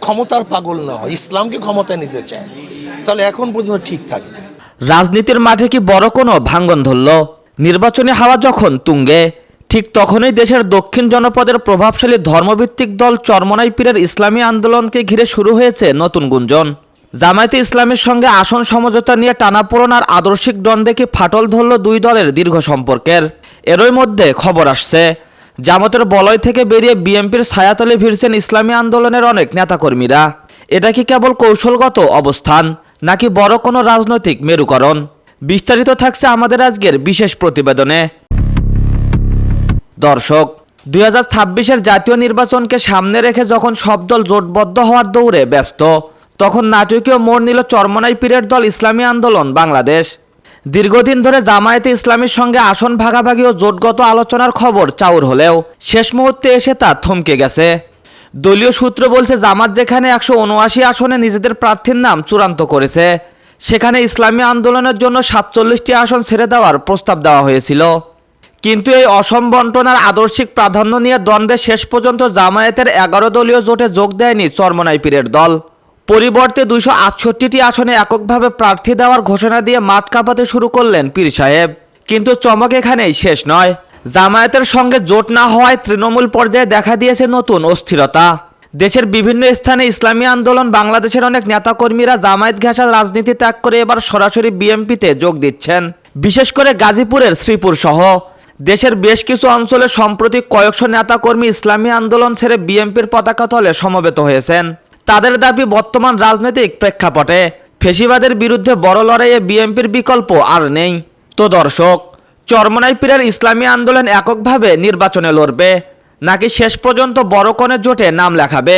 ক্ষমতার পাগল নয়, ইসলামকে ক্ষমতায় নিতে চায়, তাহলে এখন পর্যন্ত ঠিক থাকবে। রাজনীতির মাঠে কি বড় কোনো ভাঙ্গন ধরল? নির্বাচনী হাওয়া যখন তুঙ্গে, ঠিক তখনই দেশের দক্ষিণ জনপদের প্রভাবশালী ধর্মভিত্তিক দল চরমনাই পীরের ইসলামী আন্দোলনকে ঘিরে শুরু হয়েছে নতুন গুঞ্জন। জামায়াতে ইসলামের সঙ্গে আসন সমঝোতা নিয়ে টানাপোড়েন আর আদর্শিক দ্বন্দ্বে কি ফাটল ধরল দুই দলের দীর্ঘ সম্পর্কের। এরই মধ্যে খবর আসছে, জামাতের বলয় থেকে বেরিয়ে বিএনপির ছায়াতলে ভিড়ছেন ইসলামী আন্দোলনের অনেক নেতাকর্মীরা। এটা কি কেবল কৌশলগত অবস্থান, নাকি বড় কোনো রাজনৈতিক মেরুকরণ? বিস্তারিত থাকছে আমাদের আজকের বিশেষ প্রতিবেদনে। দর্শক, 2026-এর জাতীয় নির্বাচনকে সামনে রেখে যখন সব দল জোটবদ্ধ হওয়ার দৌড়ে ব্যস্ত, তখন নাটকীয় মোড় নিল চরমনাই পীরের দল ইসলামী আন্দোলন বাংলাদেশ। দীর্ঘদিন ধরে জামায়াতে ইসলামীর সঙ্গে আসন ভাগাভাগি ও জোটগত আলোচনার খবর চাউর হলেও শেষ মুহূর্তে এসে তা থমকে গেছে। দলীয় সূত্র বলছে, জামাত যেখানে 179 আসনে নিজেদের প্রার্থীর নাম চূড়ান্ত করেছে, সেখানে ইসলামী আন্দোলনের জন্য 47টি আসন ছেড়ে দেওয়ার প্রস্তাব দেওয়া হয়েছিল। কিন্তু এই অসম বন্টনার আদর্শিক প্রাধান্য নিয়ে দ্বন্দ্বে শেষ পর্যন্ত জামায়াতের 11 দলীয় জোটে যোগ দেয়নি চরমনাই পীরের দল। পরিবর্তে 268টি আসনে এককভাবে প্রার্থী দেওয়ার ঘোষণা দিয়ে মাঠ কাঁপাতে শুরু করলেন পীর সাহেব। কিন্তু চমক এখানেই শেষ নয়। জামায়াতের সঙ্গে জোট না হওয়ায় তৃণমূল পর্যায়ে দেখা দিয়েছে নতুন অস্থিরতা। দেশের বিভিন্ন স্থানে ইসলামী আন্দোলন বাংলাদেশের অনেক নেতাকর্মীরা জামায়াত ঘেঁষা রাজনীতি ত্যাগ করে এবার সরাসরি বিএনপিতে যোগ দিচ্ছেন। বিশেষ করে গাজীপুরের শ্রীপুর সহ দেশের বেশ কিছু অঞ্চলে সম্প্রতি কয়েকশো নেতাকর্মী ইসলামী আন্দোলন ছেড়ে বিএনপির পতাকা তলে সমবেত হয়েছেন। তাদের দাবি, বর্তমান রাজনৈতিক প্রেক্ষাপটে ফ্যাসিবাদের বিরুদ্ধে বড় লড়াইয়ে বিএনপির বিকল্প আর নেই। তো দর্শক, চরমনাই পীরের ইসলামী আন্দোলন এককভাবে নির্বাচনে লড়বে, নাকি শেষ পর্যন্ত বড় কোনো জোটে নাম লেখাবে,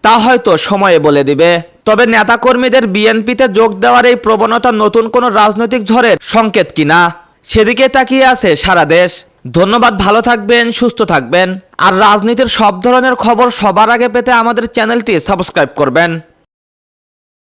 তা হয়তো সময়ে বলে দিবে। তবে নেতাকর্মীদের বিএনপিতে যোগ দেওয়ার এই প্রবণতা নতুন কোনো রাজনৈতিক ঝড়ের সংকেত কিনা, সেদিকে তাকিয়ে আছে সারা দেশ। ধন্যবাদ, ভালো থাকবেন, সুস্থ থাকবেন। আর রাজনীতির সব ধরনের খবর সবার আগে পেতে আমাদের চ্যানেলটি সাবস্ক্রাইব করবেন।